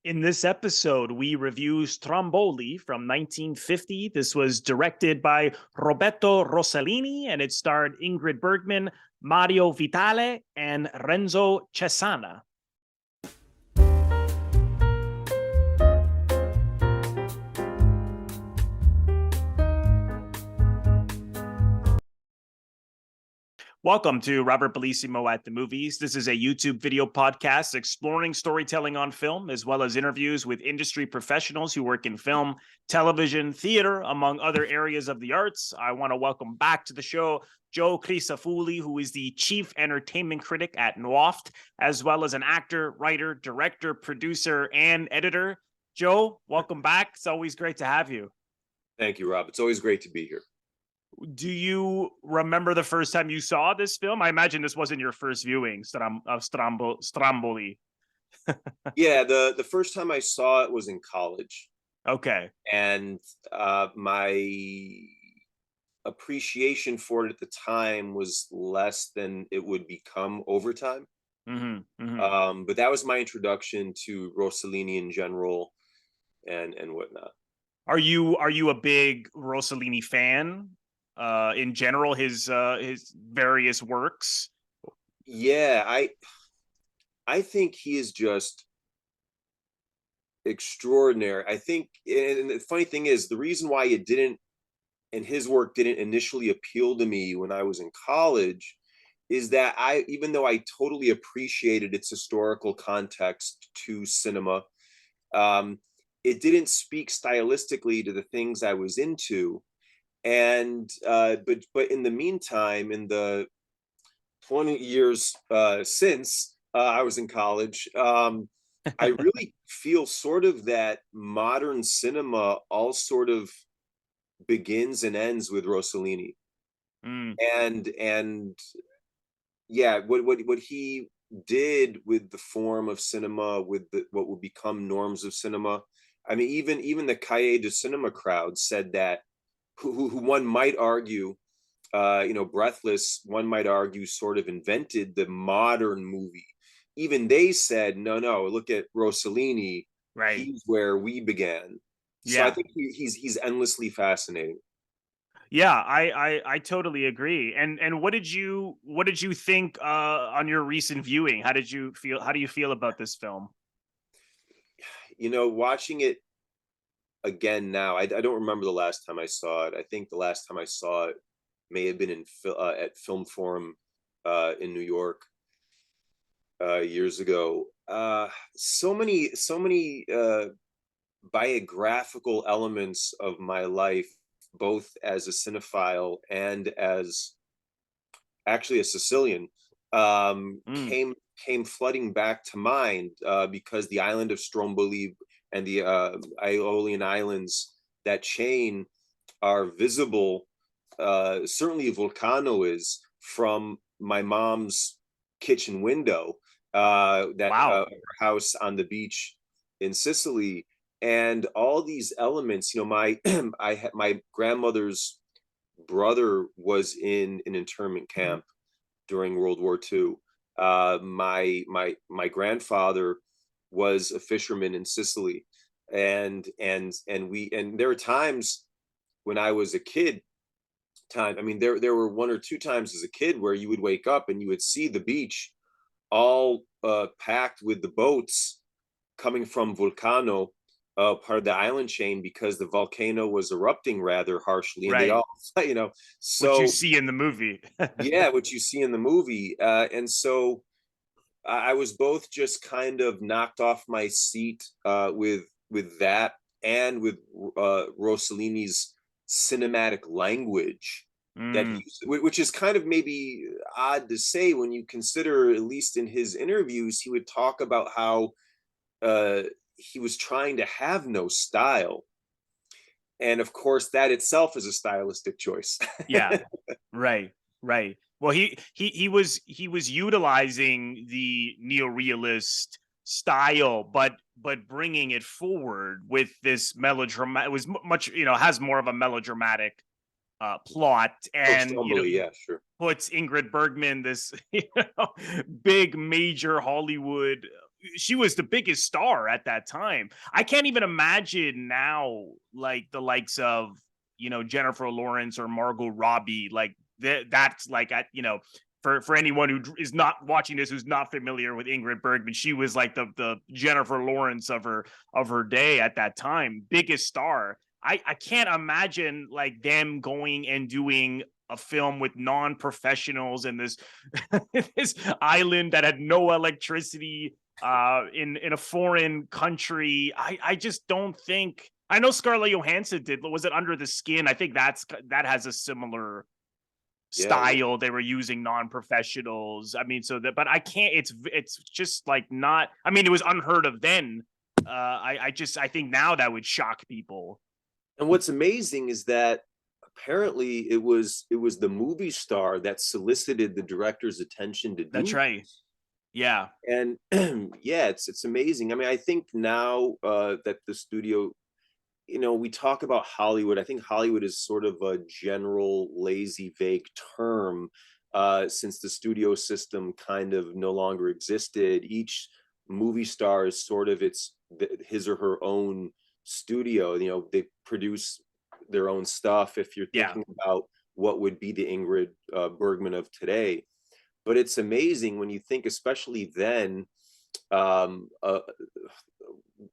In this episode, we review Stromboli from 1950. This was directed by Roberto Rossellini, and it starred Ingrid Bergman, Mario Vitale, and Renzo Cesana. Welcome to Robert Bellissimo at the Movies. This is a YouTube video podcast exploring storytelling on film, as well as interviews with industry professionals who work in film, television, theater, among other areas of the arts. I want to welcome back to the show Gio Crisafulli, who is the chief entertainment critic at Noaft, as well as an actor, writer, director, producer, and editor. Joe, welcome back. It's always great to have you. Thank you, Rob. It's always great to be here. Do you remember the first time you saw this film? I imagine this wasn't your first viewing of Stromboli. Yeah, the first time I saw it was in college. Okay. And my appreciation for it at the time was less than it would become over time. But that was my introduction to Rossellini in general and whatnot. Are you a big Rossellini fan? In general, his various works. Yeah, I think he is just extraordinary. I think, and the funny thing is, the reason why it didn't, and his work didn't initially appeal to me when I was in college, is that even though I totally appreciated its historical context to cinema, it didn't speak stylistically to the things I was into. And but in the meantime, in the 20 years since I was in college, I really feel sort of that modern cinema all sort of begins and ends with Rossellini. And yeah, what he did with the form of cinema, with what would become norms of cinema. I mean, even the Cahiers du Cinema crowd said that. Who one might argue, Breathless, one might argue, sort of invented the modern movie. Even they said, no, look at Rossellini. Right. He's where we began. So Yeah. I think he's endlessly fascinating. Yeah, I totally agree. And what did you think on your recent viewing? How do you feel about this film? Watching it again now, I don't remember the last time I saw it. I think the last time I saw it may have been at Film Forum in New York years ago. So many biographical elements of my life, both as a cinephile and as actually a Sicilian, came flooding back to mind because the island of Stromboli and the Aeolian Islands, that chain, are visible. Certainly Vulcano is, from my mom's kitchen window, Wow. house on the beach in Sicily. And all these elements, my my grandmother's brother was in an internment camp during World War II. My grandfather was a fisherman in Sicily, and there were times when I was a kid. There were one or two times as a kid where you would wake up and you would see the beach all packed with the boats coming from Vulcano, part of the island chain, because the volcano was erupting rather harshly, and right. They all, so what you see in the movie. Yeah, what you see in the movie, and so I was both just kind of knocked off my seat with that, and with Rossellini's cinematic language which is kind of maybe odd to say when you consider, at least in his interviews, he would talk about how he was trying to have no style. And of course, that itself is a stylistic choice. Yeah, right. Well, he was utilizing the neorealist style, but bringing it forward with this melodramatic. It was much, has more of a melodramatic plot, and yeah, sure, puts Ingrid Bergman, this big major Hollywood she was the biggest star at that time. I can't even imagine now, like the likes of, you know, Jennifer Lawrence or Margot Robbie, like that's like at, you know, for anyone who is not watching this, who's not familiar with Ingrid Bergman, she was like the Jennifer Lawrence of her day at that time, biggest star. I can't imagine like them going and doing a film with non-professionals and this this island that had no electricity in a foreign country. I just don't think. I know Scarlett Johansson did. Was it Under the Skin? I think that has a similar Yeah, style. They were using non-professionals. I mean, so that, but I can't. It's just like not. I mean, it was unheard of then. I think now that would shock people. and what's amazing is that apparently it was the movie star that solicited the director's attention to That's do right. Yeah. and yeah, it's amazing. I mean, I think now that the studio, we talk about Hollywood. I think Hollywood is sort of a general lazy, vague term, since the studio system kind of no longer existed. Each movie star is sort of his or her own studio. They produce their own stuff. If you're Yeah. thinking about what would be the Ingrid Bergman of today, but it's amazing when you think, especially then, um, uh,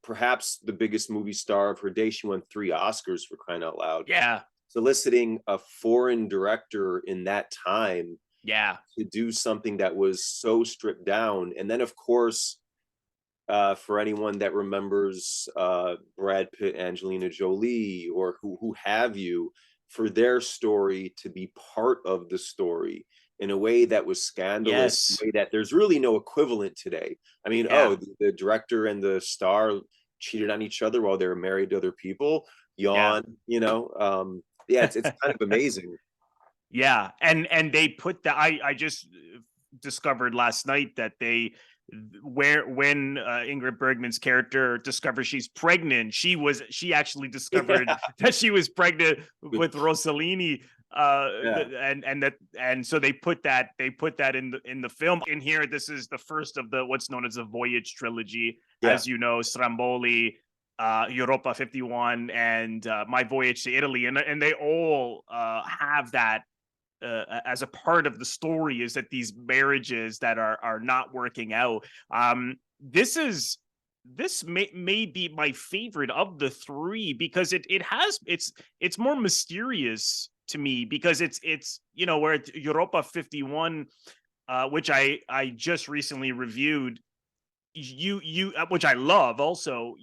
perhaps the biggest movie star of her day. She won 3 Oscars, for crying out loud. Yeah. Soliciting a foreign director in that time Yeah. to do something that was so stripped down. And then, of course, for anyone that remembers Brad Pitt, Angelina Jolie, or who have you, for their story to be part of the story in a way that was scandalous, in Yes. a way that there's really no equivalent today. I mean, Yeah. the director and the star cheated on each other while they were married to other people. Yeah. Yawn, yeah, it's kind of amazing. Yeah, and they put that. I just discovered last night that they where when Ingrid Bergman's character discovers she's pregnant, she actually discovered Yeah, that she was pregnant with Rossellini. yeah, And so they put that in the film. In here, this is the first of the what's known as the Voyage Trilogy, yeah. as you know, Stromboli, Europa 51, and My Voyage to Italy, and they all have that as a part of the story, is that these marriages that are not working out. This may be my favorite of the three because it's more mysterious to me because it's where Europa 51, which I just recently reviewed, you which I love also,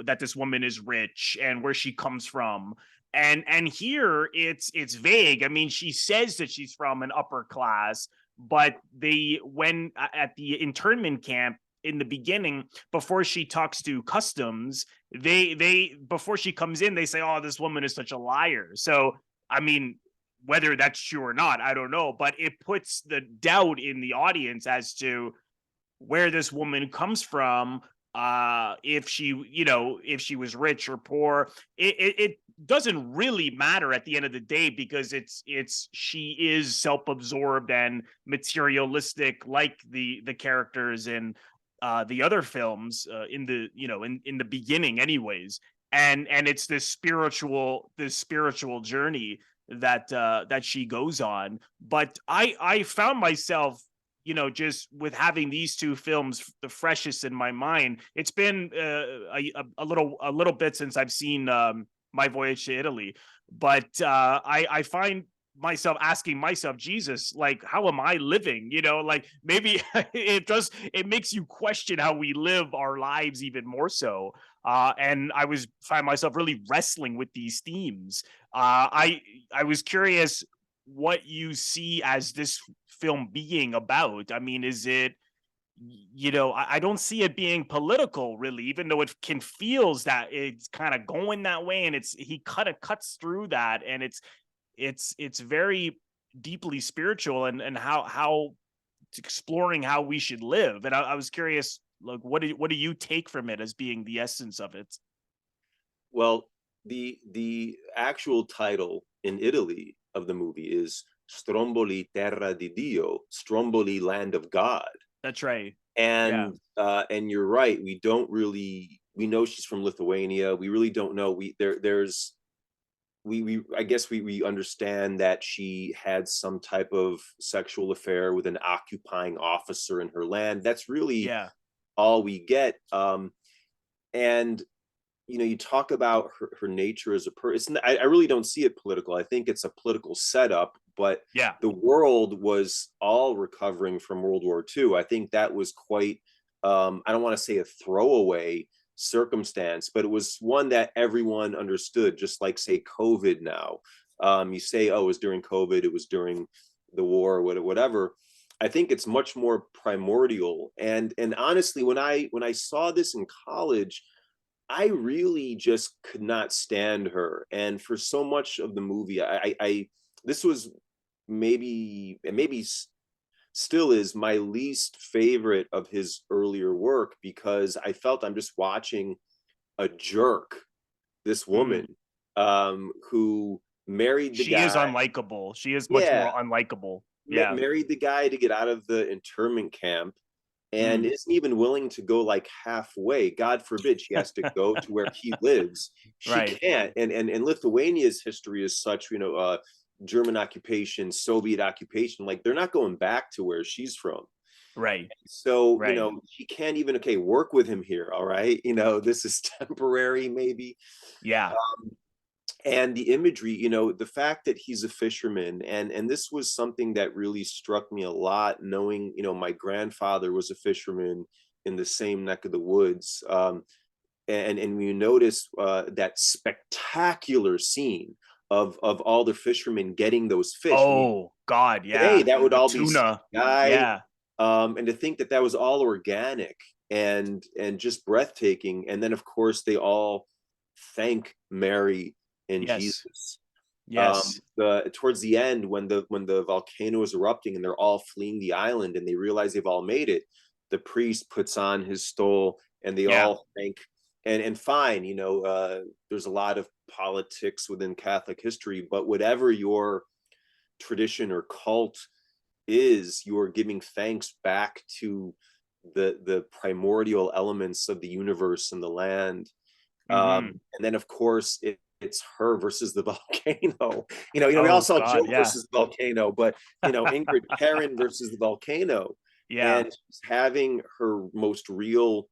that this woman is rich and where she comes from. And here it's vague. I mean, she says that she's from an upper class, but when at the internment camp in the beginning, before she talks to customs, they before she comes in, they say, oh, this woman is such a liar. So I mean, whether that's true or not, I don't know, but it puts the doubt in the audience as to where this woman comes from, if she was rich or poor. It doesn't really matter at the end of the day because she is self-absorbed and materialistic, like the characters in the other films, in the beginning anyways. And it's this spiritual journey that she goes on. But I found myself, just with having these two films the freshest in my mind. It's been a little bit since I've seen My Voyage to Italy, but I find myself asking myself, Jesus, like, how am I living? Like, maybe it makes you question how we live our lives even more so. And find myself really wrestling with these themes. I was curious what you see as this film being about. I mean, is it, I don't see it being political really, even though it can feels that it's kind of going that way, and he kind of cuts through that, and it's very deeply spiritual, and how it's exploring how we should live. And I was curious, like, what do you take from it as being the essence of it? Well, the actual title in Italy of the movie is Stromboli Terra di Dio, Stromboli Land of God. That's right. And you're right, we know she's from Lithuania. We really don't know. We I guess we understand that she had some type of sexual affair with an occupying officer in her land. That's really Yeah. all we get. And you talk about her nature as a person. I really don't see it political. I think it's a political setup, but Yeah. the world was all recovering from World War II. I think that was quite, I don't want to say a throwaway circumstance, but it was one that everyone understood, just like, say, COVID now. You say, oh, it was during COVID, it was during the war, whatever. I think it's much more primordial. And honestly, when I saw this in college, I really just could not stand her. And for so much of the movie, I this was maybe still is my least favorite of his earlier work, because I felt I'm just watching a jerk, this Mm. woman, who married the She is guy. unlikable. She is much Yeah, more unlikable. Yeah. married the guy to get out of the internment camp, and Mm. isn't even willing to go like halfway. God forbid she has to go to where he lives. She Right. can't. And Lithuania's history is such, German occupation, Soviet occupation, like they're not going back to where she's from. Right. So, Right. she can't even, okay, work with him here. All right. This is temporary, maybe. Yeah. And the imagery, the fact that he's a fisherman, and this was something that really struck me a lot, knowing, my grandfather was a fisherman in the same neck of the woods. And you notice that spectacular scene of all the fishermen getting those fish. I mean, Oh God. today Yeah. that would The all be tuna. CGI. Yeah. And to think that that was all organic and just breathtaking. And then, of course, they all thank Mary and Yes. Jesus. Yes. The towards the end, when the volcano is erupting and they're all fleeing the island and they realize they've all made it, the priest puts on his stole and they Yeah. all thank. And fine, there's a lot of politics within Catholic history, but whatever your tradition or cult is, you're giving thanks back to the primordial elements of the universe and the land. Mm-hmm. And then, of course, it's her versus the volcano. We all Oh saw God. Joe Yeah. versus the volcano, but Ingrid Karen versus the volcano, Yeah. and she's having her most real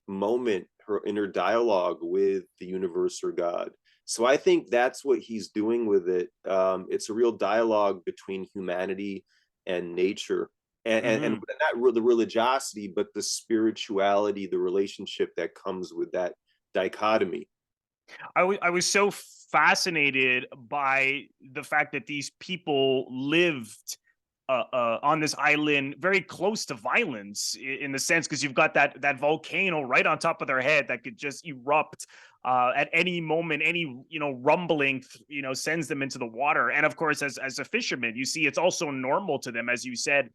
moment, her inner dialogue with the universe or God. So I think that's what he's doing with it. It's a real dialogue between humanity and nature, and Mm-hmm. not the religiosity, but the spirituality, the relationship that comes with that dichotomy. I was so fascinated by the fact that these people lived on this island very close to violence, in the sense, because you've got that volcano right on top of their head that could just erupt at any moment. Any rumbling sends them into the water. And of course, as a fisherman, you see it's also normal to them, as you said,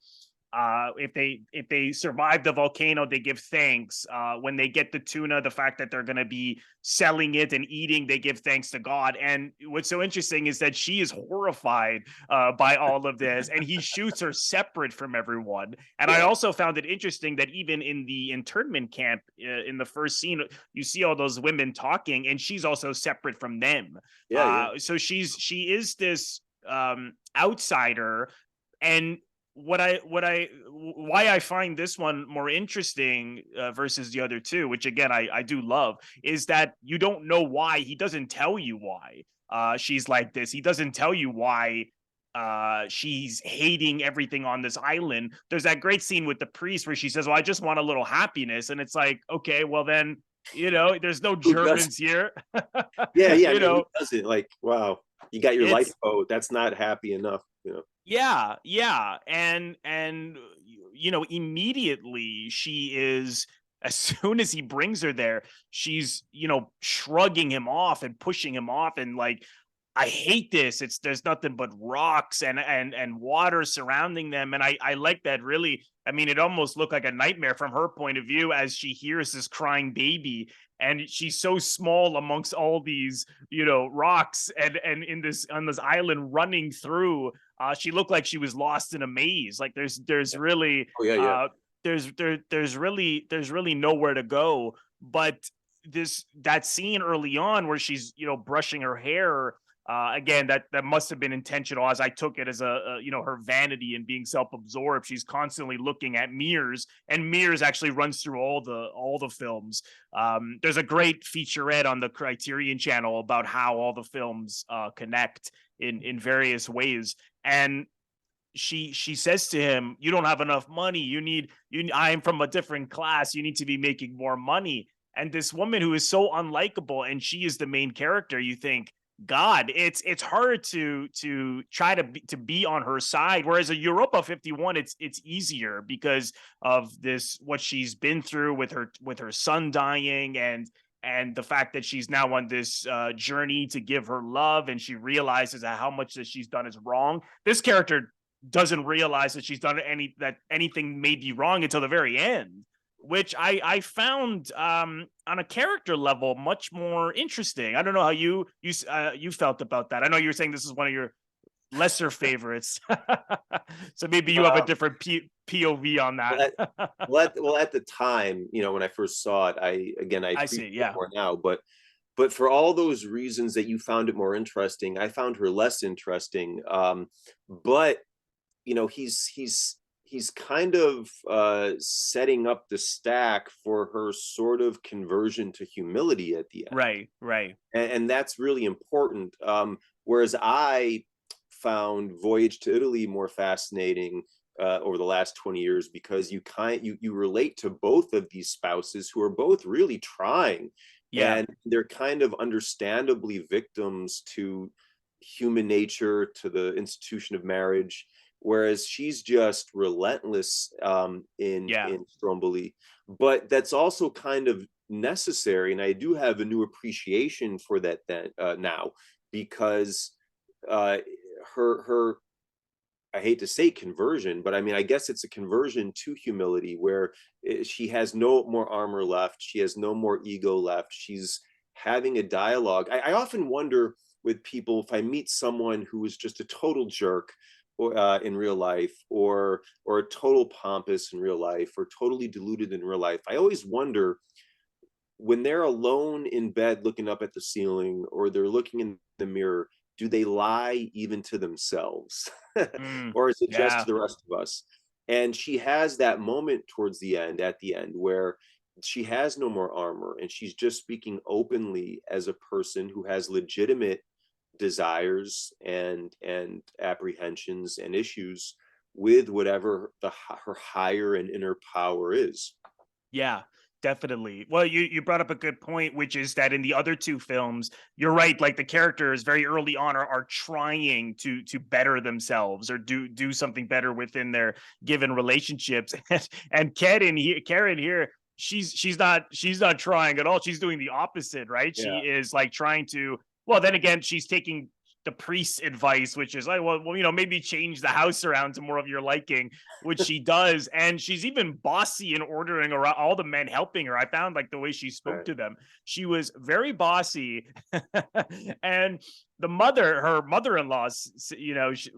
if they survive the volcano, they give thanks. When they get the tuna, the fact that they're going to be selling it and eating, they give thanks to God. And what's so interesting is that she is horrified by all of this, and he shoots her separate from everyone. And I Yeah, also found it interesting that even in the internment camp, in the first scene, you see all those women talking, and she's also separate from them. yeah, yeah. So she is this outsider. And why I find this one more interesting versus the other two, which again I do love, is that you don't know why. He doesn't tell you why she's like this. He doesn't tell you why she's hating everything on this island. There's that great scene with the priest where she says, well, I just want a little happiness. And it's like, okay, well then, there's no Who does? Germans here. Yeah, yeah. I you mean, who know doesn't? Like, wow, you got your it's lifeboat. That's not happy enough. Yeah, yeah. And immediately she is, as soon as he brings her there, she's, shrugging him off and pushing him off, and like, I hate this. There's nothing but rocks and water surrounding them. And I like that, really. I mean, it almost looked like a nightmare from her point of view, as she hears this crying baby, and she's so small amongst all these, rocks, and in this on this island running through. She looked like she was lost in a maze. Like there's Yeah. really Oh, yeah, yeah. there's really nowhere to go. But that scene early on where she's, brushing her hair, again, that must have been intentional, as I took it as her vanity and being self-absorbed. She's constantly looking at mirrors, and mirrors actually runs through all the films. There's a great featurette on the Criterion channel about how all the films connect in various ways. And she says to him, "You don't have enough money. I'm from a different class. You need to be making more money." And this woman who is so unlikable, and she is the main character, you think, God, it's hard to try to be on her side. Whereas a Europa 51, it's easier because of this, what she's been through with her son dying, and the fact that she's now on this journey to give her love, and she realizes that how much that she's done is wrong. This character doesn't realize that she's done anything may be wrong until the very end, which I found, on a character level, much more interesting. I don't know how you felt about that. I know you were saying this is one of your lesser favorites, so maybe you have a different POV on that. At the time, when I first saw it, I I see, appreciate it yeah, more now, but for all those reasons that you found it more interesting, I found her less interesting. But he's kind of setting up the stack for her sort of conversion to humility at the end, right, and that's really important. Whereas I found Voyage to Italy more fascinating over the last 20 years, because you relate to both of these spouses who are both really trying, yeah, and they're kind of understandably victims to human nature, to the institution of marriage, whereas she's just relentless yeah, in Stromboli. But that's also kind of necessary, and I do have a new appreciation for that now, because uh, her I hate to say conversion, but I mean, I guess it's a conversion to humility, where she has no more armor left. She has no more ego left. She's having a dialogue. I often wonder with people, if I meet someone who is just a total jerk, or in real life, or a total pompous in real life, or totally deluded in real life. I always wonder, when they're alone in bed looking up at the ceiling, or they're looking in the mirror, do they lie even to themselves? Or is it just to yeah, the rest of us? And she has that moment towards the end, at the end, where she has no more armor, and she's just speaking openly as a person who has legitimate desires and apprehensions and issues with whatever her higher and inner power is. yeah. Definitely. Well, you brought up a good point, which is that in the other two films, you're right. Like, the characters very early on are trying to better themselves, or do something better within their given relationships. And Karen here, she's not trying at all. She's doing the opposite, right? She Yeah. is like trying to. Well, then again, she's taking the priest's advice, which is like, well, maybe change the house around to more of your liking, which she does. And she's even bossy in ordering around all the men helping her. I found, like, the way she spoke Right. to them, she was very bossy. And her mother-in-law,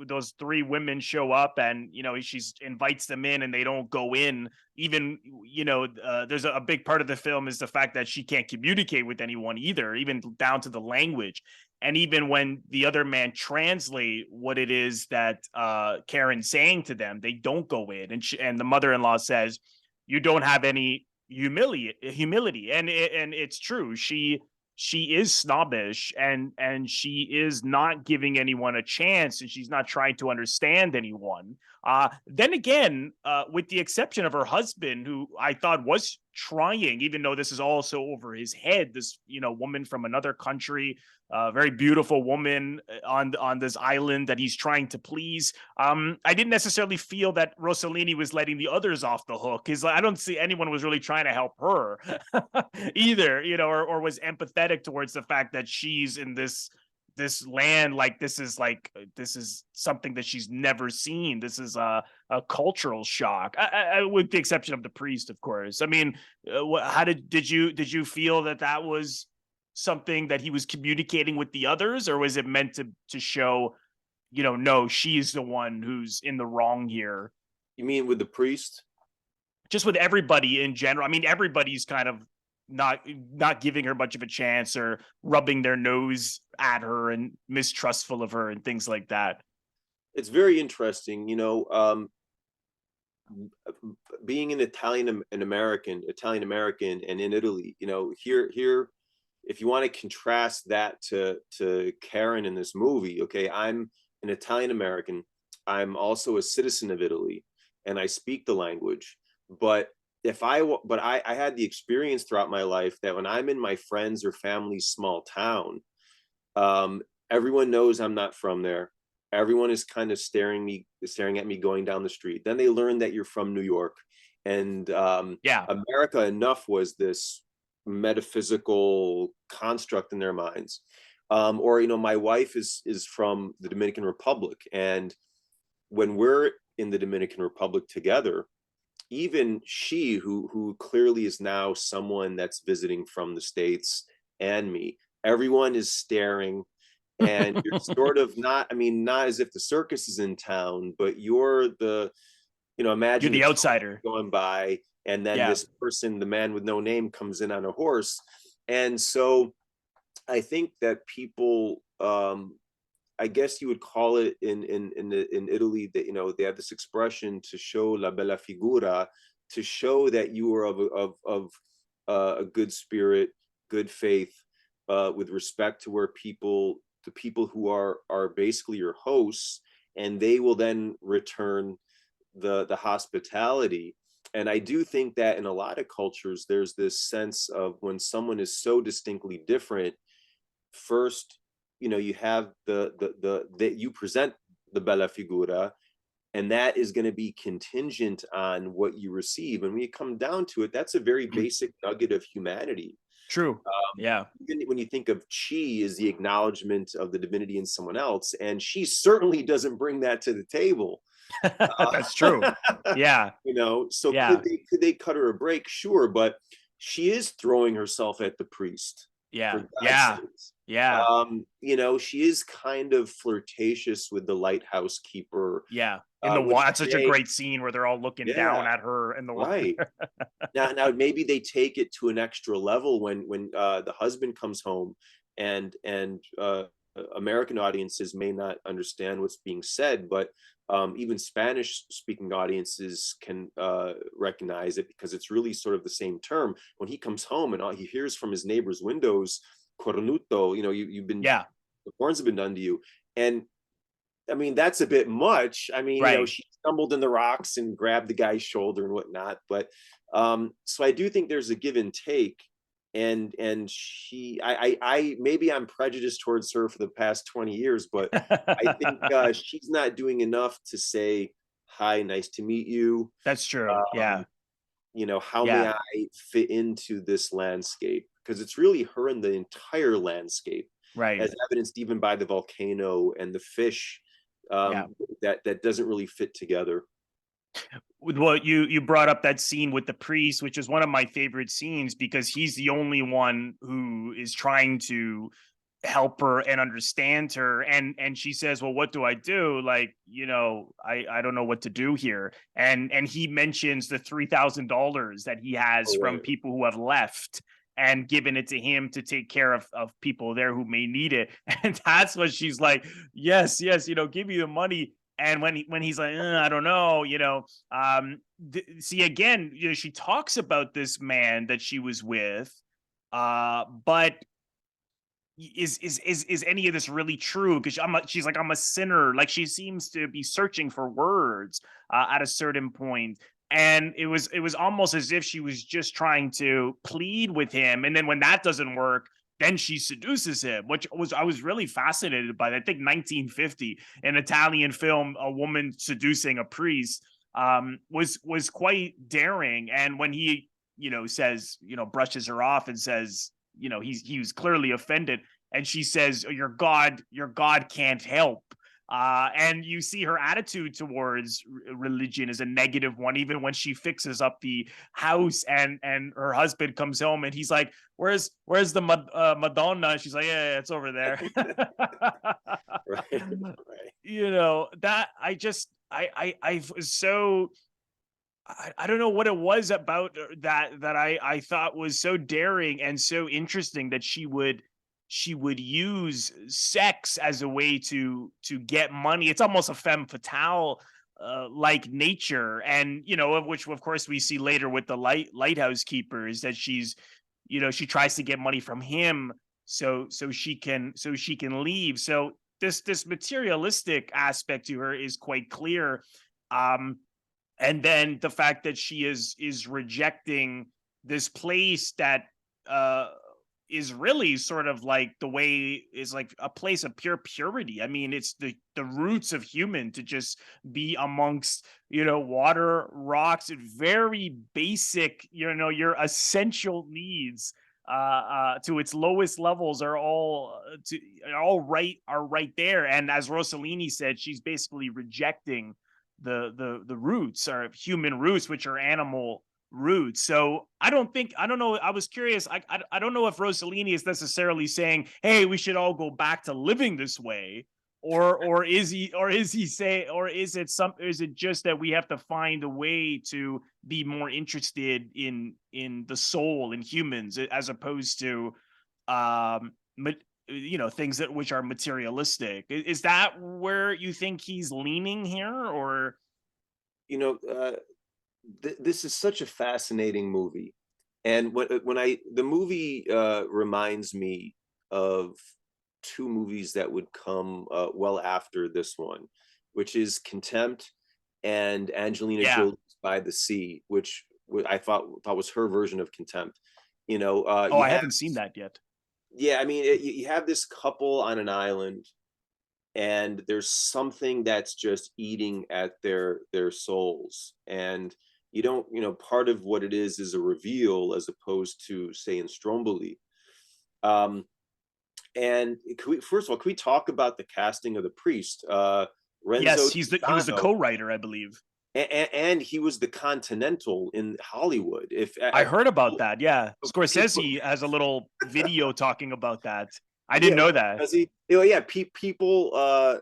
those three women show up, and she's invites them in, and they don't go in. Even, there's a big part of the film is the fact that she can't communicate with anyone either, even down to the language. And even when the other man translate what it is that Karen's saying to them, they don't go in. And the mother-in-law says, "You don't have any humility," and it's true. She is snobbish, and she is not giving anyone a chance, and she's not trying to understand anyone. Then again, with the exception of her husband, who I thought was trying, even though this is also over his head. This woman from another country, a very beautiful woman on this island that he's trying to please. I didn't necessarily feel that Rossellini was letting the others off the hook, because I don't see anyone was really trying to help her either, or was empathetic towards the fact that she's in this land. Like, this is something that she's never seen. This is a cultural shock, with the exception of the priest, of course. I mean, how did you feel that was something that he was communicating with the others, or was it meant to show, no, she's the one who's in the wrong here? You mean with the priest? just with everybody in general. I mean, everybody's kind of not giving her much of a chance, or rubbing their nose at her and mistrustful of her and things like that. It's very interesting, being an Italian American, and in Italy, here, if you want to contrast that to Karen in this movie, okay, I'm an Italian American. I'm also a citizen of Italy, and I speak the language. But I had the experience throughout my life that when I'm in my friends or family's small town, um, everyone knows I'm not from there. Everyone is kind of staring at me going down the street. Then they learn that you're from New York, and Yeah. America enough was this metaphysical construct in their minds. Or my wife is from the Dominican Republic, and when we're in the Dominican Republic together, even she, who clearly is now someone that's visiting from the States, and me, everyone is staring, and you're sort of not, I mean, not as if the circus is in town, but you're the, You're imagine the the outsider. going by, and then Yeah. this person, the man with no name, comes in on a horse. And so I think that people, I guess you would call it in Italy, that they have this expression, to show la bella figura, to show that you are of a good spirit, good faith, with respect to the people who are basically your hosts, and they will then return the hospitality. And I do think that in a lot of cultures, there's this sense of, when someone is so distinctly different, first, you have the that you present the bella figura, and that is going to be contingent on what you receive. And when you come down to it, that's a very basic nugget of humanity. True. Yeah. Even when you think of chi as the acknowledgement of the divinity in someone else, and she certainly doesn't bring that to the table. That's true. Yeah. So Yeah. could they cut her a break? Sure, but she is throwing herself at the priest, for Yeah. God's Yeah. sakes. Yeah. She is kind of flirtatious with the lighthouse keeper, Yeah. In the which water. That's such a today, great scene where they're all looking yeah, down at her in the water. right. Now maybe they take it to an extra level when the husband comes home, and American audiences may not understand what's being said, but even Spanish speaking audiences can recognize it, because it's really sort of the same term. When he comes home and all he hears from his neighbor's windows, cornuto, you've been, Yeah. the horns have been done to you. And I mean, that's a bit much. I mean, Right. she stumbled in the rocks and grabbed the guy's shoulder and whatnot. But so I do think there's a give and take. And she, I maybe I'm prejudiced towards her for the past 20 years, but I think she's not doing enough to say, hi, nice to meet you. That's true. Yeah. Um, how may Yeah. I fit into this landscape? Because it's really her in the entire landscape, Right. as evidenced even by the volcano and the fish, Yeah. that doesn't really fit together. Well, you brought up that scene with the priest, which is one of my favorite scenes, because he's the only one who is trying to help her and understand her, and she says, well, what do I do? Like, I don't know what to do here. And he mentions the $3,000 that he has Oh, from right. people who have left, and given it to him to take care of people there who may need it. And that's what she's like, yes, yes, give me the money. And when he's like, I don't know, see, again, she talks about this man that she was with, but is any of this really true? Because she's like, I'm a sinner. Like, she seems to be searching for words at a certain point. And it was almost as if she was just trying to plead with him, and then when that doesn't work, then she seduces him, which I was really fascinated by. I think 1950, an Italian film, a woman seducing a priest, was quite daring. And when he says, brushes her off and says, he was clearly offended, and she says, your god can't help. And you see her attitude towards religion is a negative one, even when she fixes up the house, and her husband comes home and he's like, where's the Madonna? She's like, yeah, it's over there. Right. Right. That I was so I don't know what it was about that I thought was so daring and so interesting that she would use sex as a way to get money. It's almost a femme fatale like nature, and of which of course we see later with the lighthouse keepers, that she tries to get money from him so she can leave. So this materialistic aspect to her is quite clear. Um, and then the fact that she is rejecting this place that uh is really sort of like the way is like a place of pure purity. I mean, it's the roots of human to just be amongst water, rocks, and very basic, your essential needs to its lowest levels are right there. And as Rossellini said, she's basically rejecting the roots, or human roots, which are animal roots. So I don't know. I was curious. I don't know if Rossellini is necessarily saying, "Hey, we should all go back to living this way," or is it just that we have to find a way to be more interested in the soul in humans, as opposed to um things that which are materialistic. Is that where you think he's leaning here, or? You know, this is such a fascinating movie, and when I the movie reminds me of two movies that would come well after this one, which is Contempt and Angelina Yeah. Jolie's By the Sea, which I thought was her version of Contempt. Oh, You I have, haven't seen that yet. yeah, I mean, you have this couple on an island, and there's something that's just eating at their souls, and you don't, part of what it is a reveal, as opposed to, say, in Stromboli. um and first of all, can we talk about the casting of the priest, Renzo Yes, he was the Tizano? co-writer, I believe. And he was the Continental in Hollywood. If I heard about people, that. Yeah, people, Scorsese has a little video talking about that. I didn't yeah, know that. does he? Yeah, people,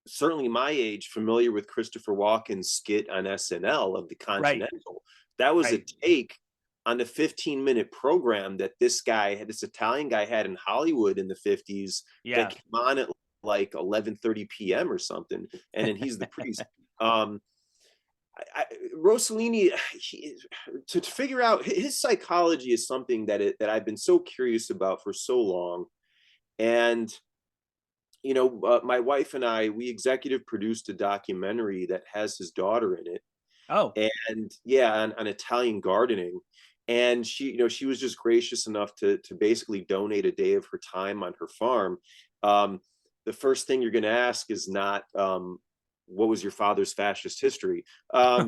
certainly my age, familiar with Christopher Walken's skit on SNL of the Right, Continental. That was a right. take on the 15-minute program that this Italian guy had in Hollywood in the 50s, that Yeah. came on at like 11:30 p.m. or something, and then he's the priest. Um, Rossellini, to figure out his psychology is something that I've been so curious about for so long. And my wife and I, we executive produced a documentary that has his daughter in Oh, it, and yeah, on Italian gardening. And she was just gracious enough to basically donate a day of her time on her farm. Um, the first thing you're going to ask is not, what was your father's fascist history, but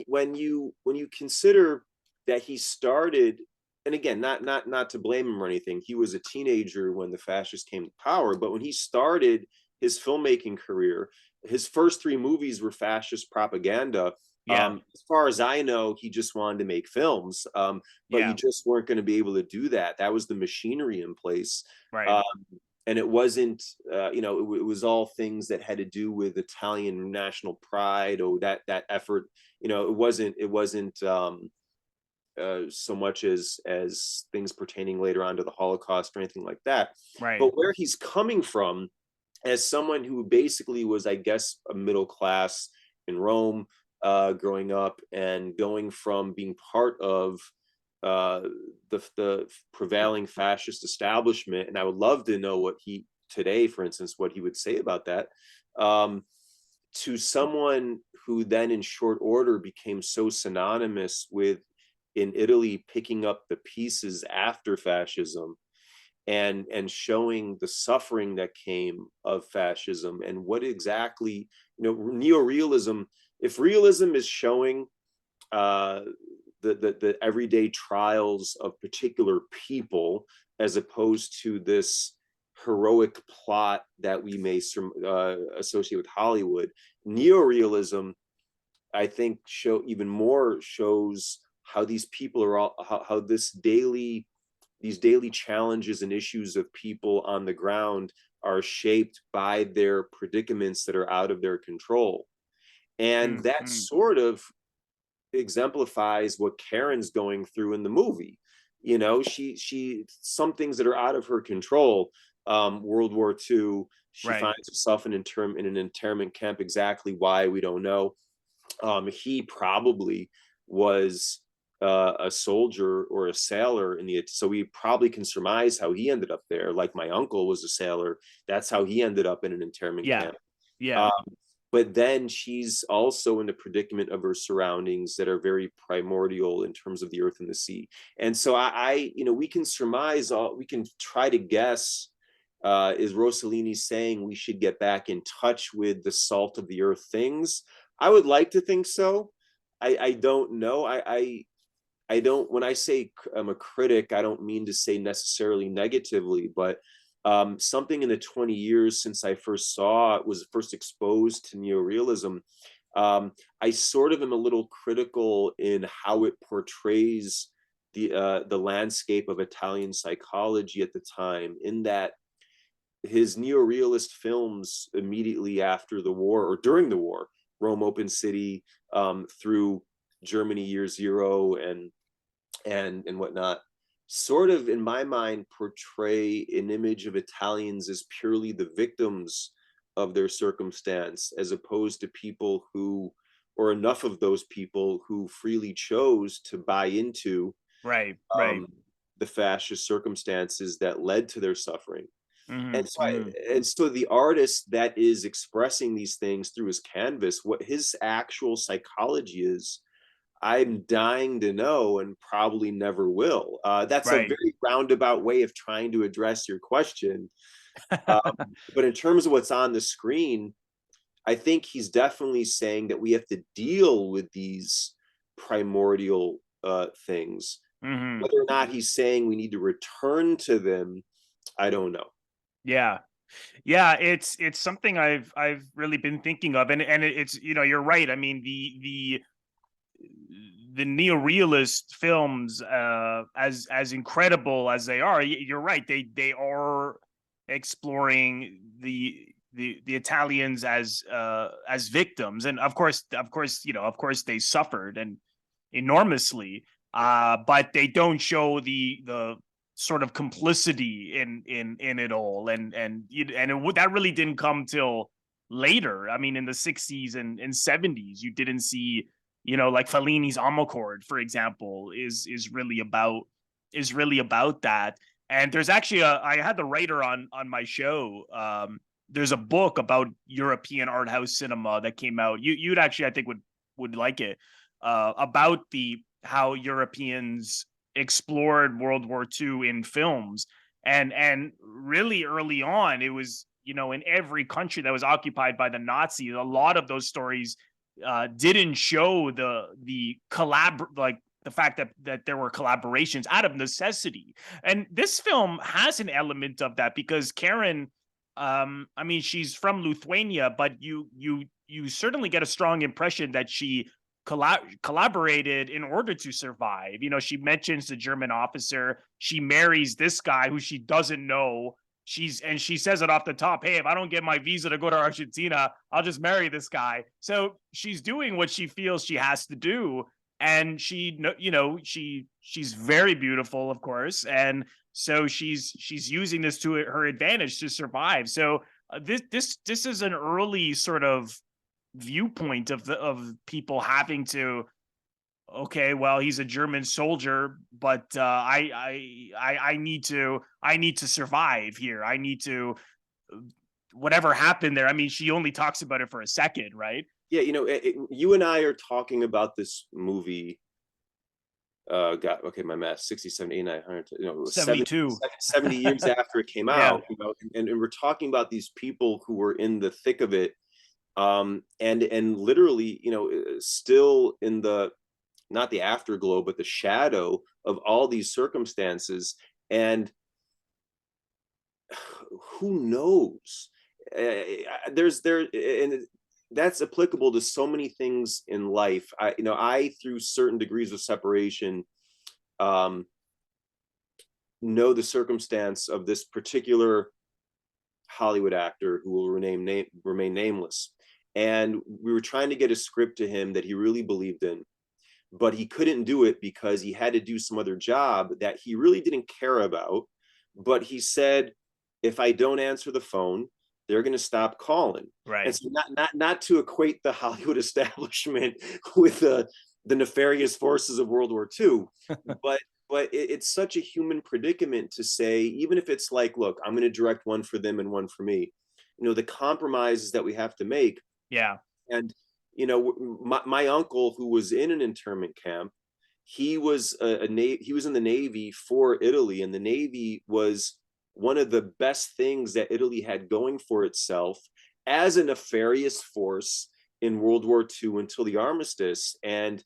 when you consider that he started, and again, not to blame him or anything, he was a teenager when the fascists came to power, but when he started his filmmaking career, his first three movies were fascist propaganda. yeah, As far as I know, he just wanted to make films, but you yeah. just weren't going to be able to do that. That was the machinery in place. Right, Um, and it wasn't, it was all things that had to do with Italian national pride, or that effort. It wasn't so much as things pertaining later on to the Holocaust or anything like that. right. But where he's coming from, as someone who basically was, I guess, a middle class in Rome, growing up, and going from being part of uh, the prevailing fascist establishment. And I would love to know what he today, for instance, what he would say about that. Um, to someone who then, in short order, became so synonymous with, in Italy, picking up the pieces after fascism, and showing the suffering that came of fascism, and what exactly, neorealism. If realism is showing uh, the everyday trials of particular people, as opposed to this heroic plot that we may associate with Hollywood, neorealism, I think, shows how these people are all, how these daily challenges and issues of people on the ground are shaped by their predicaments that are out of their control. And that Mm-hmm. sort of exemplifies what Karen's going through in the movie. You know, she some things that are out of her control. World War II, she Right. finds herself in an internment camp. Exactly why, we don't know. He probably was a soldier or a sailor in the, so we probably can surmise how he ended up there. Like my uncle was a sailor, that's how he ended up in an internment Yeah. camp. Yeah. Um, but then she's also in the predicament of her surroundings that are very primordial in terms of the earth and the sea. And so you know, we can surmise all, we can try to guess. Is Rossellini saying we should get back in touch with the salt of the earth things? I would like to think so. I don't know. I don't, when I say I'm a critic, I don't mean to say necessarily negatively, but something in the 20 years since I first was first exposed to neorealism, I sort of am a little critical in how it portrays the landscape of Italian psychology at the time, in that his neorealist films immediately after the war or during the war, Rome Open City, through Germany Year Zero, and whatnot, sort of in my mind portray an image of Italians as purely the victims of their circumstance, as opposed to people who, or enough of those people who freely chose to buy into Right. Right. um, the fascist circumstances that led to their suffering. Mm-hmm. And so, Mm-hmm. and so the artist that is expressing these things through his canvas, what his actual psychology is, I'm dying to know, and probably never will. That's a Right. very roundabout way of trying to address your question. Um, but in terms of what's on the screen, I think he's definitely saying that we have to deal with these primordial things. Mm-hmm. Whether or not he's saying we need to return to them, I don't know. Yeah. Yeah, it's something I've really been thinking of, and it's, you know, you're right. I mean, the neorealist films, as incredible as they are, you're right. They are exploring the Italians as victims, and of course, you know, of course they suffered and enormously, but they don't show the sort of complicity in it all, that really didn't come till later. I mean, in the 60s and 70s, you didn't see, you know, like Fellini's Amarcord, for example, is really about that. And there's actually I had the writer on my show. There's a book about European art house cinema that came out. You'd actually, I think, would like it, about the how Europeans explored World War II in films. And really early on, it was, you know, in every country that was occupied by the Nazis, a lot of those stories didn't show the fact that there were collaborations out of necessity. And this film has an element of that, because Karen, I mean, she's from Lithuania, but you certainly get a strong impression that she collaborated in order to survive. You know, she mentions the German officer. She marries this guy who she doesn't know. She says it off the top, hey, if I don't get my visa to go to Argentina, I'll just marry this guy. So she's doing what she feels she has to do, and you know, she's very beautiful, of course, and so she's using this to her advantage to survive. So this is an early sort of viewpoint of people having to, okay, well, he's a German soldier, but I need to survive here. I need to, whatever happened there. I mean, she only talks about it for a second, right? Yeah, you know, you and I are talking about this movie. Got okay, my math, 60, 70, 900, you know, 72. 70 years after it came Yeah. out, you know, and we're talking about these people who were in the thick of it, and literally, you know, still in the, not the afterglow, but the shadow of all these circumstances. And who knows? And that's applicable to so many things in life. You know, I, through certain degrees of separation, um, know the circumstance of this particular Hollywood actor who will remain nameless. And we were trying to get a script to him that he really believed in, but he couldn't do it because he had to do some other job that he really didn't care about. But he said, if I don't answer the phone, they're going to stop calling. And Right. so not to equate the Hollywood establishment with the nefarious forces of World War II, but it's such a human predicament to say, even if it's like, look, I'm going to direct one for them and one for me, the compromises that we have to make. Yeah. And my uncle, who was in an internment camp, he was he was in the Navy for Italy, and the Navy was one of the best things that Italy had going for itself as a nefarious force in World War II until the armistice. And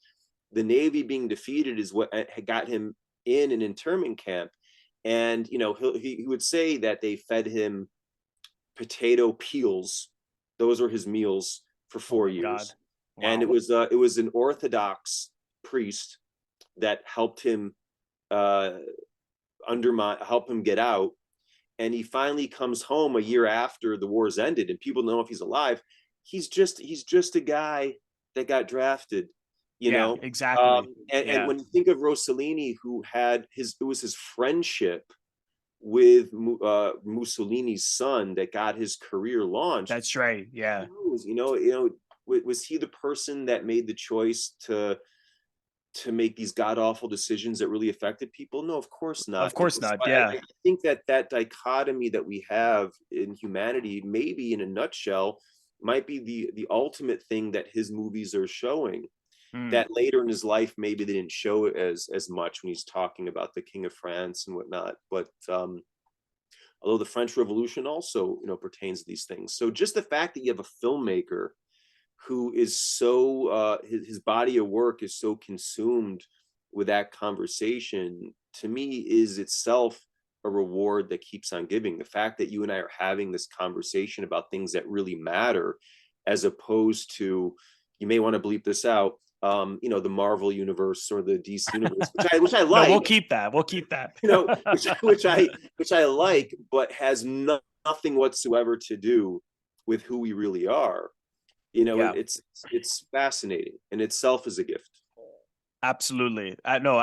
the Navy being defeated is what had got him in an internment camp. And he would say that they fed him potato peels; those were his meals for Oh four my God. years. And Wow. it was an Orthodox priest that helped him help him get out. And he finally comes home a year after the war's ended, and people don't know if he's alive. He's just a guy that got drafted, you Yeah, know. exactly. And Yeah. when you think of Rossellini, who had it was his friendship with Mussolini's son that got his career launched. That's right. Yeah. Was he the person that made the choice to make these god awful decisions that really affected people? No, of course Of not. course So not. I Yeah. think that dichotomy that we have in humanity, maybe in a nutshell, might be the ultimate thing that his movies are showing. Mm. That later in his life, maybe they didn't show it as much when he's talking about the King of France and whatnot. But although the French Revolution also, pertains to these things. So just the fact that you have a filmmaker who is so his body of work is so consumed with that conversation, to me, is itself a reward that keeps on giving. The fact that you and I are having this conversation about things that really matter, as opposed to, you may want to bleep this out, the Marvel universe or the DC universe, which I No, we'll like, keep that. We'll keep that. which I like, but has nothing whatsoever to do with who we really are. Yeah, It's fascinating, and itself is a gift. absolutely. No,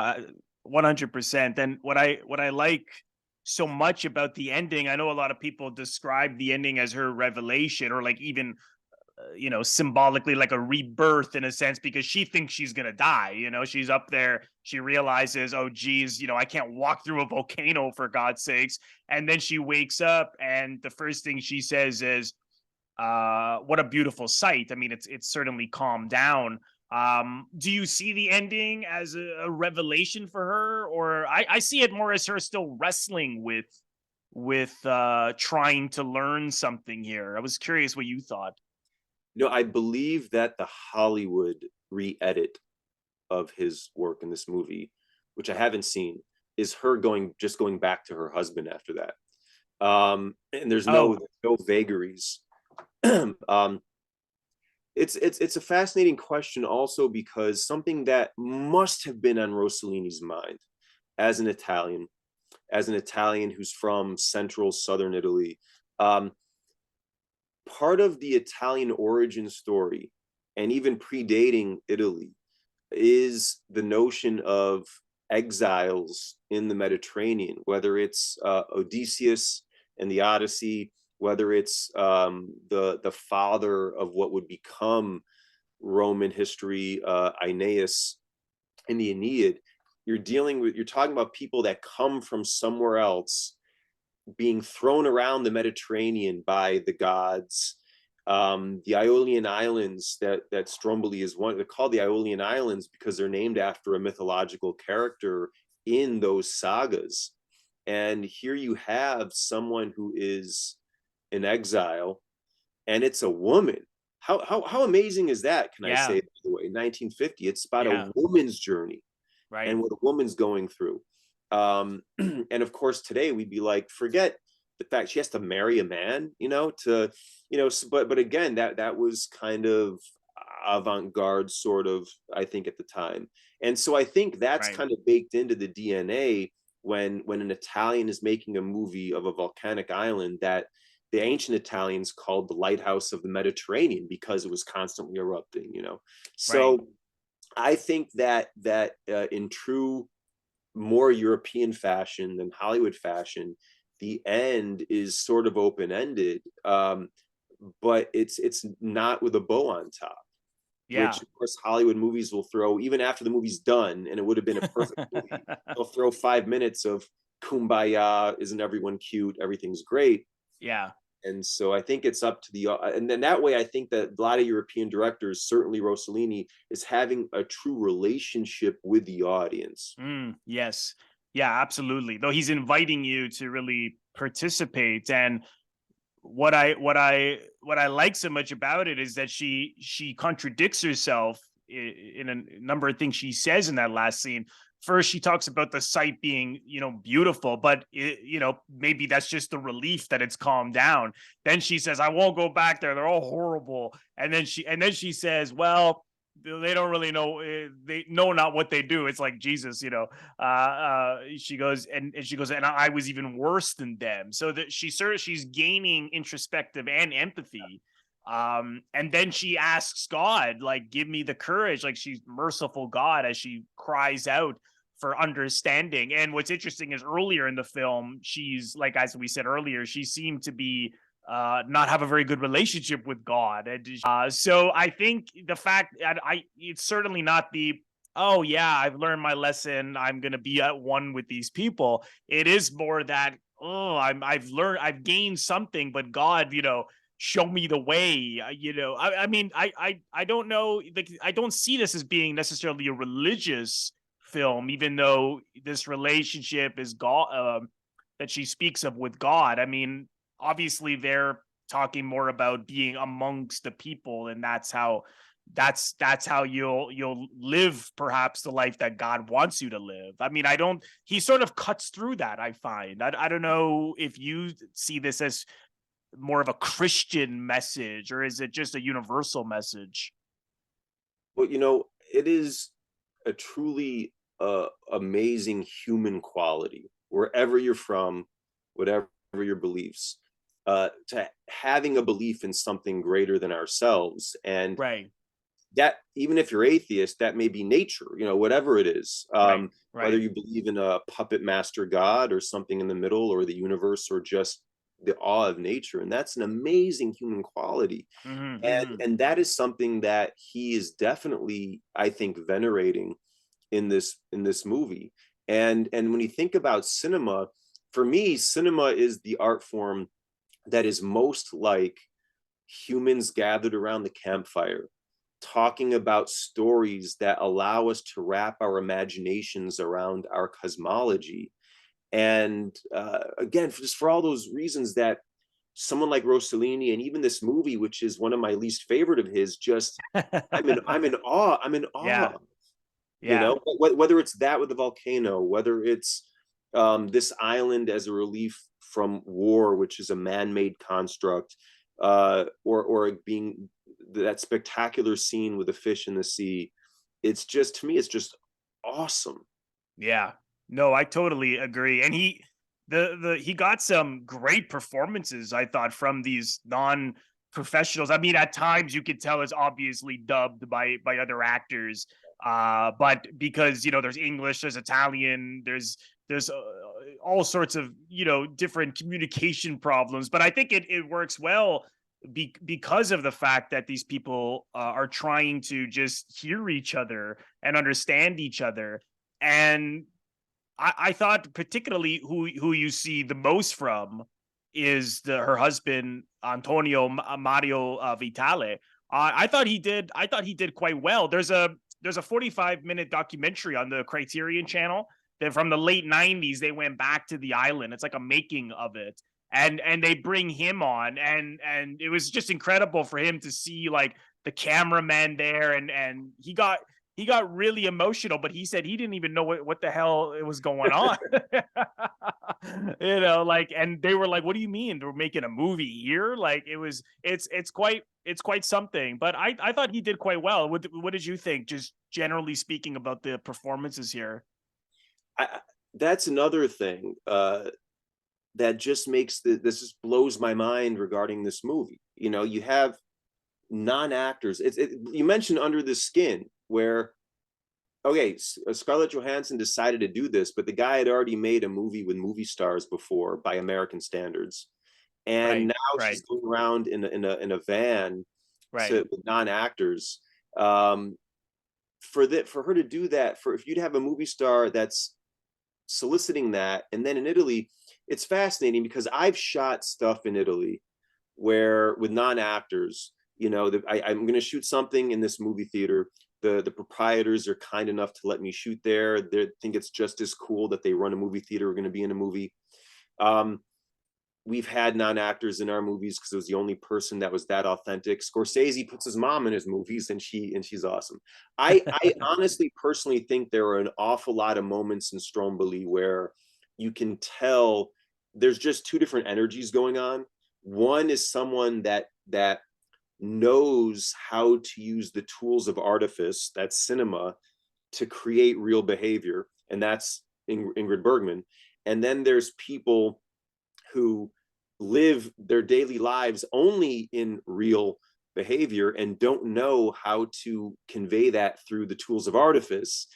100%. And what I like so much about the ending, I know a lot of people describe the ending as her revelation, or like even symbolically like a rebirth in a sense, because she thinks she's gonna die. She's up there, she realizes, oh geez, I can't walk through a volcano, for God's sakes. And then she wakes up, and the first thing she says is, what a beautiful sight. I mean, it's certainly calmed down. Do you see the ending as a revelation for her, or I see it more as her still wrestling with trying to learn something here? I was curious what you thought. I believe that the Hollywood re-edit of his work in this movie, which I haven't seen, is her going back to her husband after that. And there's Oh, no vagaries. um, it's a fascinating question also, because something that must have been on Rossellini's mind as an Italian, who's from central southern Italy. Um, Part of the Italian origin story, and even predating Italy, is the notion of exiles in the Mediterranean, whether it's Odysseus and the Odyssey, whether it's the father of what would become Roman history, Aeneas in the Aeneid. You're talking about people that come from somewhere else, being thrown around the Mediterranean by the gods. The Ionian Islands that Stromboli is one, they're called the Ionian Islands because they're named after a mythological character in those sagas. And here you have someone who is in exile, and it's a woman. How amazing is that? Can I yeah, say, by the way, 1950? It's about a yeah, woman's journey right, and what a woman's going through. And of course, today we'd be like, forget the fact she has to marry a man, but again, that was kind of avant-garde, sort of, I think, at the time. And so I think that's right. kind of baked into the DNA when an Italian is making a movie of a volcanic island, that the ancient Italians called the lighthouse of the Mediterranean because it was constantly erupting, you know. Right. So I think that in true more European fashion than Hollywood fashion, the end is sort of open ended, but it's not with a bow on top. Yeah. Which of course Hollywood movies will throw even after the movie's done, and it would have been a perfect movie. They'll throw 5 minutes of kumbaya, isn't everyone cute? Everything's great. Yeah. And so I think it's up to and then that way I think that a lot of European directors, certainly Rossellini, is having a true relationship with the audience. Yes. Yeah, absolutely. Though he's inviting you to really participate. And what I like so much about it is that she contradicts herself in a number of things she says in that last scene. First, she talks about the site being, beautiful, but maybe that's just the relief that it's calmed down. Then she says, "I won't go back there; they're all horrible." And then she says, "Well, they don't really know. They know not what they do." It's like Jesus. She goes and I was even worse than them. So that she's gaining introspective and empathy. And then she asks God, like, give me the courage. Like, she's merciful God as she cries out for understanding. And what's interesting is earlier in the film, she's like, as we said earlier, she seemed to be not have a very good relationship with God. And so I think the fact that it's certainly not the, oh yeah, I've learned my lesson, I'm gonna be at one with these people. It is more that, oh, I've gained something, but God, show me the way. I mean, I don't know, like, I don't see this as being necessarily a religious film, even though this relationship is God, that she speaks of with God. I mean, obviously they're talking more about being amongst the people, and that's how you'll live perhaps the life that God wants you to live. I mean, I don't he sort of cuts through that, I find. I don't know if you see this as more of a Christian message, or is it just a universal message? Well, it is a truly amazing human quality, wherever you're from, whatever your beliefs, to having a belief in something greater than ourselves. And Right. that, even if you're atheist, that may be nature, whatever it is, Right. whether Right. you believe in a puppet master God or something in the middle, or the universe, or just the awe of nature. And that's an amazing human quality. Hmm. And Hmm. that is something that he is definitely, I think, venerating in this movie. And when you think about cinema, for me, cinema is the art form that is most like humans gathered around the campfire, talking about stories that allow us to wrap our imaginations around our cosmology. And again, just for all those reasons that someone like Rossellini, and even this movie, which is one of my least favorite of his, just I'm in awe. I'm in Yeah. awe. Yeah. Whether it's that with the volcano, whether it's this island as a relief from war, which is a man-made construct, or being that spectacular scene with the fish in the sea. It's just, to me, it's just awesome. Yeah. No, I totally agree. And he got some great performances, I thought, from these non-professionals. I mean, at times you could tell it's obviously dubbed by other actors. But because, there's English, there's Italian, there's all sorts of, different communication problems. But I think it works well because of the fact that these people are trying to just hear each other and understand each other. And I thought particularly who you see the most from is her husband Antonio Mario Vitale. I thought he did quite well. There's a 45-minute documentary on the Criterion channel that from the late 90s they went back to the island. It's like a making of it. And they bring him on, and it was just incredible for him to see, like, the cameraman there, and he got really emotional, but he said he didn't even know what the hell it was going on. Like, and they were like, "What do you mean they're making a movie here?" Like, it's quite something. But I thought he did quite well. What did you think, just generally speaking, about the performances here? That's another thing. that just makes this just blows my mind regarding this movie. You know, you have non-actors. You mentioned Under the Skin, where okay, Scarlett Johansson decided to do this, but the guy had already made a movie with movie stars before by American standards, and Right, now right, she's going around in a van right. to with non-actors. Um, for her to do that, for if you'd have a movie star that's soliciting that, and then in Italy, it's fascinating because I've shot stuff in Italy where with non-actors, you know, I'm going to shoot something in this movie theater. The proprietors are kind enough to let me shoot there. They think it's just as cool that they run a movie theater, are going to be in a movie. Um, we've had non-actors in our movies because it was the only person that was that authentic. Scorsese puts his mom in his movies, and she's awesome. I honestly personally think there are an awful lot of moments in Stromboli where you can tell there's just two different energies going on. One is someone that knows how to use the tools of artifice, that's cinema, to create real behavior, and that's Ingrid Bergman. And then there's people who live their daily lives only in real behavior and don't know how to convey that through the tools of artifice.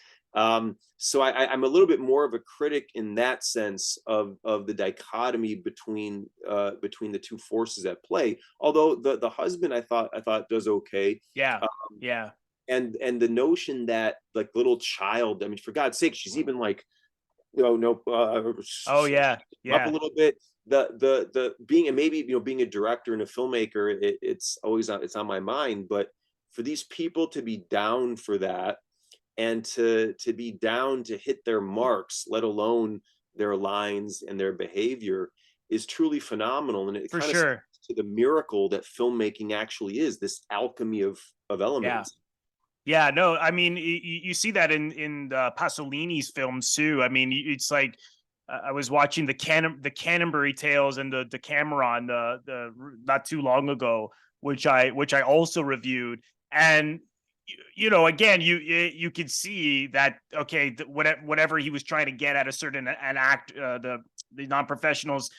So I'm a little bit more of a critic in that sense of the dichotomy between the two forces at play. Although the husband I thought does okay. Yeah, Um, yeah. and the notion that like little child, I mean, for God's sake, she's even like, you know, no, Oh yeah, up a yeah, little bit. The being, and maybe, you know, being a director and a filmmaker, it's always it's on my mind. But for these people to be down for that, and to be down to hit their marks, let alone their lines and their behavior, is truly phenomenal. And it for kind of sure. speaks to the miracle that filmmaking actually is, this alchemy of Yeah. elements. Yeah, no, I mean, you see that in Pasolini's films too. I mean, it's like I was watching the Canterbury Tales and the Decameron not too long ago, which I also reviewed, and you know, again, you could see that okay, whatever he was trying to get at a certain an act, the non professionals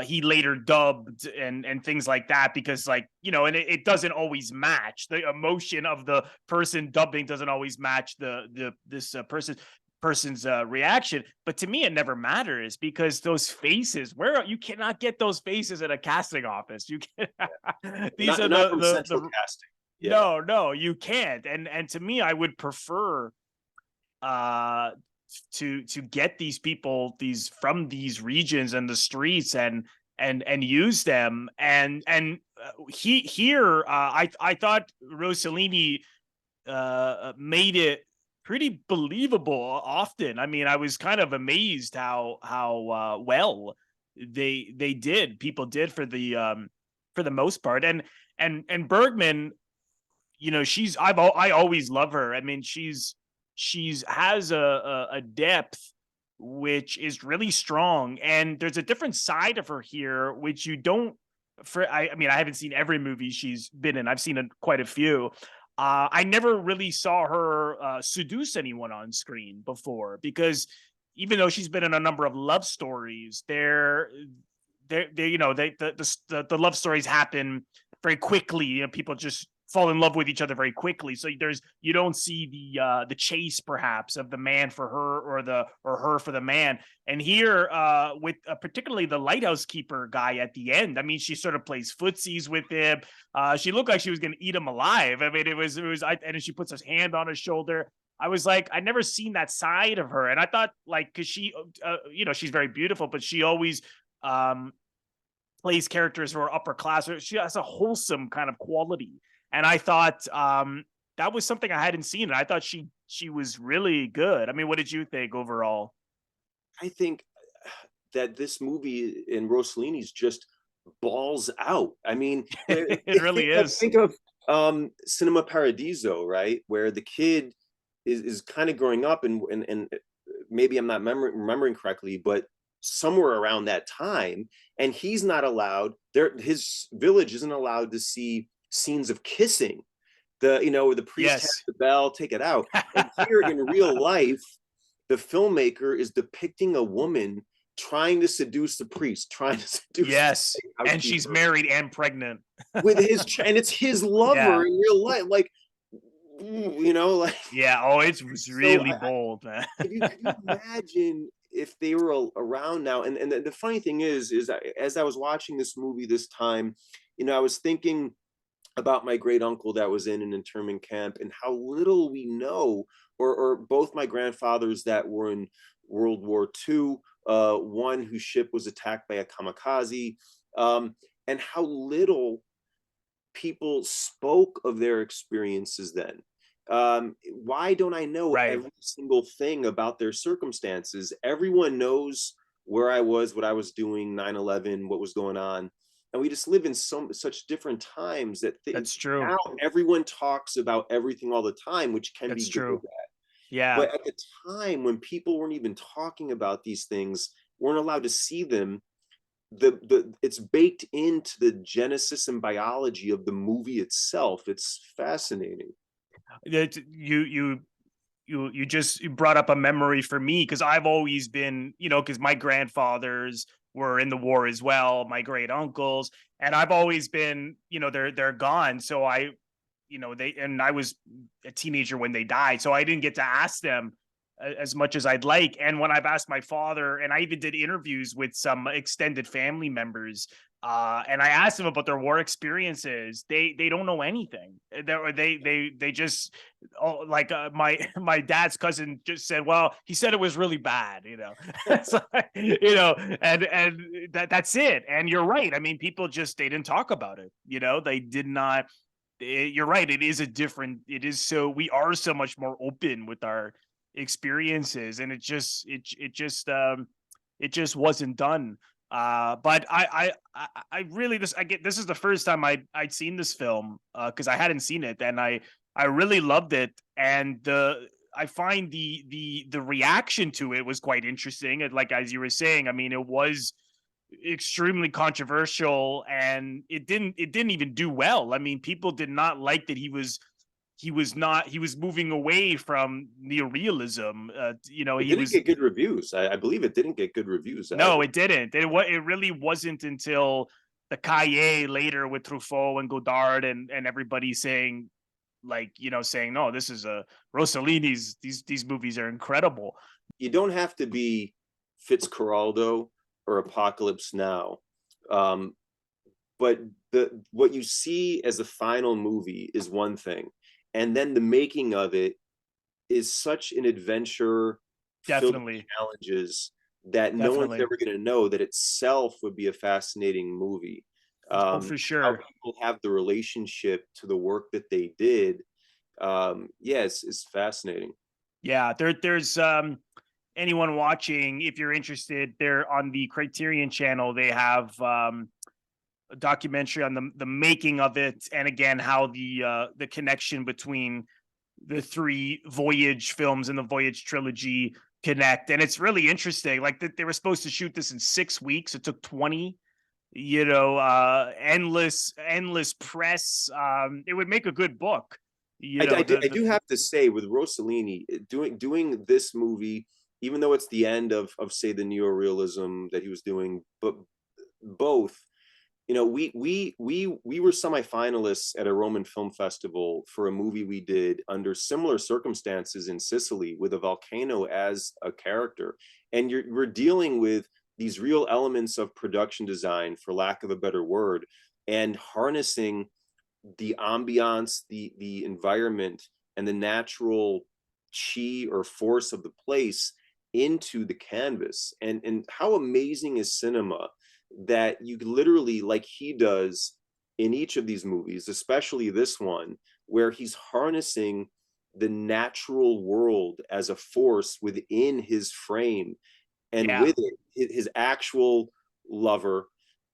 he later dubbed and things like that, because like, you know, and it doesn't always match the emotion of the person dubbing, doesn't always match this person's reaction. But to me it never matters, because those faces, where you cannot get those faces at a casting office. You can these are Not from central the casting. Yeah. no, you can't. And to me, I would prefer uh to get these people, these from these regions and the streets, and use them. And he here I thought Rossellini made it pretty believable often. I mean, I was kind of amazed how well they did, people did, for the most part. And Bergman, you know, I always love her. I mean, she's has a depth which is really strong, and there's a different side of her here which you don't. I mean, I haven't seen every movie she's been in. I've seen quite a few. I never really saw her seduce anyone on screen before, because even though she's been in a number of love stories, they you know, the love stories happen very quickly. You know, people just fall in love with each other very quickly. So you don't see the chase perhaps of the man for her, or her for the man. And here with particularly the lighthouse keeper guy at the end, I mean, she sort of plays footsies with him. She looked like she was going to eat him alive. I mean, and she puts his hand on his shoulder. I was like, I'd never seen that side of her. And I thought, like, because she, you know, she's very beautiful, but she always um, plays characters who are upper class. She has a wholesome kind of quality. And I thought that was something I hadn't seen. And I thought she was really good. I mean, what did you think overall? I think that this movie in Rossellini's just balls out. I mean, It really is. think of Cinema Paradiso, right, where the kid is kind of growing up, and maybe I'm not remembering correctly, but somewhere around that time, and he's not allowed there. His village isn't allowed to see scenes of kissing. The, you know, where the priest has Yes. the bell, take it out. And here in real life, the filmmaker is depicting a woman trying to seduce the priest, trying to seduce Yes, the and she's housekeeper married and pregnant. with and it's his Yeah, lover in real life. Like, like, yeah. Oh, it was so really bold, man. could you imagine if they were around now? And the funny thing is that as I was watching this movie this time, I was thinking about my great uncle that was in an internment camp and how little we know, or both my grandfathers that were in World War II, one whose ship was attacked by a kamikaze, and how little people spoke of their experiences then. Why don't I know Right. every single thing about their circumstances? Everyone knows where I was, what I was doing, 9/11, what was going on. And we just live in such different times that That's true. now everyone talks about everything all the time, which can be That's good or true. bad. Yeah. But at the time when people weren't even talking about these things, weren't allowed to see them, the it's baked into the genesis and biology of the movie itself. It's fascinating. You just brought up a memory for me, because I've always been, because my grandfathers were in the war as well, my great uncles, and I've always been, they're gone. So I was a teenager when they died, so I didn't get to ask them as much as I'd like. And when I've asked my father, and I even did interviews with some extended family members, and I asked them about their war experiences, they don't know anything. They just, oh, like, my dad's cousin just said, well, he said it was really bad, so, and that's it. And you're right. I mean, people just, they didn't talk about it. They did not. You're right. It is so, we are so much more open with our experiences, and it just wasn't done. But I really, this is the first time I'd seen this film, because I hadn't seen it, and I really loved it. And I find the reaction to it was quite interesting. Like, as you were saying, I mean, it was extremely controversial, and it didn't even do well. I mean, people did not like that he was moving away from neorealism. It He didn't was, get good reviews. I believe it didn't get good reviews no, either. it didn't. It really wasn't until the Cahiers later with Truffaut and Godard and everybody saying, like, saying, no, this is a Rossellini's, these movies are incredible. You don't have to be Fitzcarraldo or Apocalypse Now, um, but the what you see as the final movie is one thing, and then the making of it is such an adventure filled with Definitely. challenges that no one's Definitely. ever going to know that itself would be a fascinating movie. Oh, for How sure. people have the relationship to the work that they did, yes, it's fascinating. Yeah, there's anyone watching, if you're interested, they're on the Criterion channel. They have a documentary on the making of it, and again, how the connection between the three Voyage films and the Voyage trilogy connect. And it's really interesting. Like, they were supposed to shoot this in 6 weeks. It took 20. Endless press. It would make a good book. I do have to say with Rossellini doing this movie, even though it's the end of say the neorealism that he was doing, but both, we were semifinalists at a Roman film festival for a movie we did under similar circumstances in Sicily with a volcano as a character, and we're dealing with these real elements of production design, for lack of a better word, and harnessing the ambiance, the environment, and the natural chi or force of the place into the canvas. And how amazing is cinema that you literally, like he does in each of these movies, especially this one, where he's harnessing the natural world as a force within his frame, and Yeah. with it his actual lover,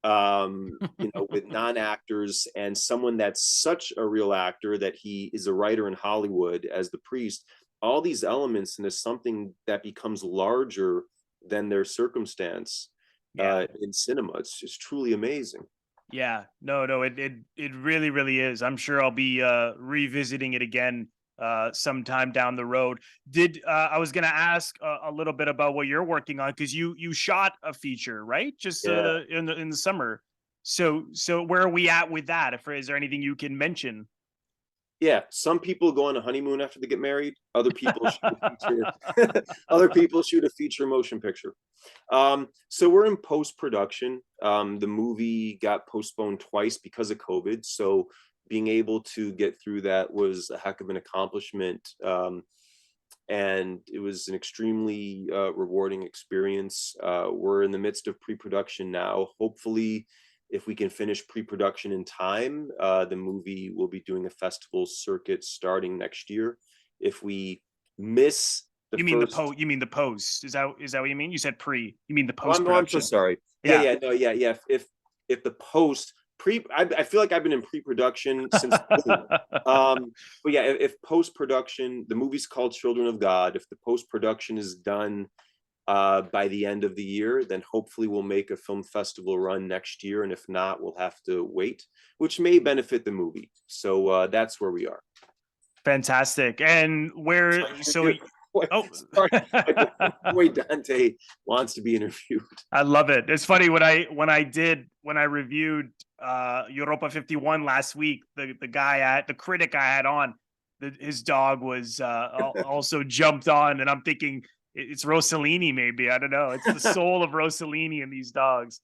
with non-actors, and someone that's such a real actor that he is a writer in Hollywood as the priest, all these elements into something that becomes larger than their circumstance, Yeah. in cinema. It's just truly amazing. Yeah. No, it really, really is. I'm sure I'll be revisiting it again sometime down the road. I was going to ask a little bit about what you're working on, because you shot a feature, right? Just Yeah. in the summer. So where are we at with that? Is there anything you can mention? Yeah, some people go on a honeymoon after they get married. Other people shoot a feature. Other people shoot a feature motion picture. So we're in post production. The movie got postponed twice because of COVID. So being able to get through that was a heck of an accomplishment. And it was an extremely rewarding experience. We're in the midst of pre-production now. Hopefully, if we can finish pre-production in time, the movie will be doing a festival circuit starting next year. If we miss the You mean the first, You mean the post? Is that what you mean? You said pre. You mean the oh, post I'm so production? sorry. Yeah. No, yeah. If the post pre, I feel like I've been in pre-production since. But yeah, if post-production, the movie's called Children of God. If the post-production is done by the end of the year, then hopefully we'll make a film festival run next year. And if not, we'll have to wait, which may benefit the movie. So that's where we are. Fantastic. And where? Oh, sorry, boy Dante wants to be interviewed. I love it. It's funny when I reviewed Europa 51 last week, the critic I had on, his dog was also jumped on, and I'm thinking it's Rossellini, maybe. I don't know. It's the soul of Rossellini in these dogs.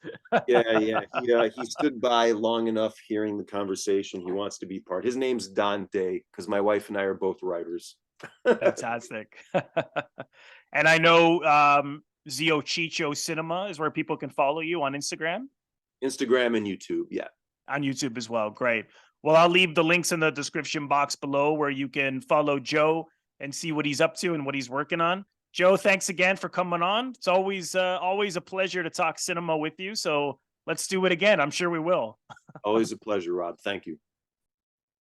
He stood by long enough hearing the conversation. He wants to be part. His name's Dante, because my wife and I are both writers. Fantastic. And I know Zio Chicho Cinema is where people can follow you on Instagram. Instagram and YouTube, yeah. On YouTube as well. Great. Well, I'll leave the links in the description box below where you can follow Joe and see what he's up to and what he's working on. Joe, thanks again for coming on. It's always a pleasure to talk cinema with you. So let's do it again. I'm sure we will. Always a pleasure, Rob. Thank you.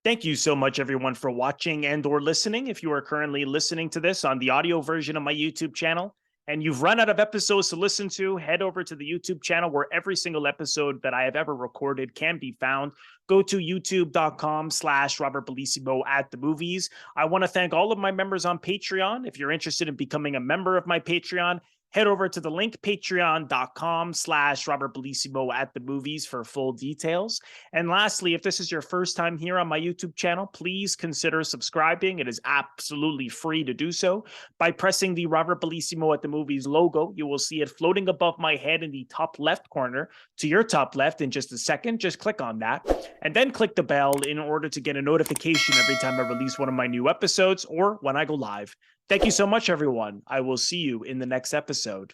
Thank you so much, everyone, for watching and or listening. If you are currently listening to this on the audio version of my YouTube channel and you've run out of episodes to listen to, head over to the YouTube channel where every single episode that I have ever recorded can be found. Go to youtube.com/Robert Bellissimo at the movies. I want to thank all of my members on Patreon. If you're interested in becoming a member of my Patreon, head over to the link patreon.com/Robert Bellissimo at the movies for full details. And lastly, if this is your first time here on my YouTube channel, please consider subscribing. It is absolutely free to do so. By pressing the Robert Bellissimo at the movies logo, you will see it floating above my head in the top left corner to your top left in just a second. Just click on that and then click the bell in order to get a notification every time I release one of my new episodes or when I go live. Thank you so much, everyone. I will see you in the next episode.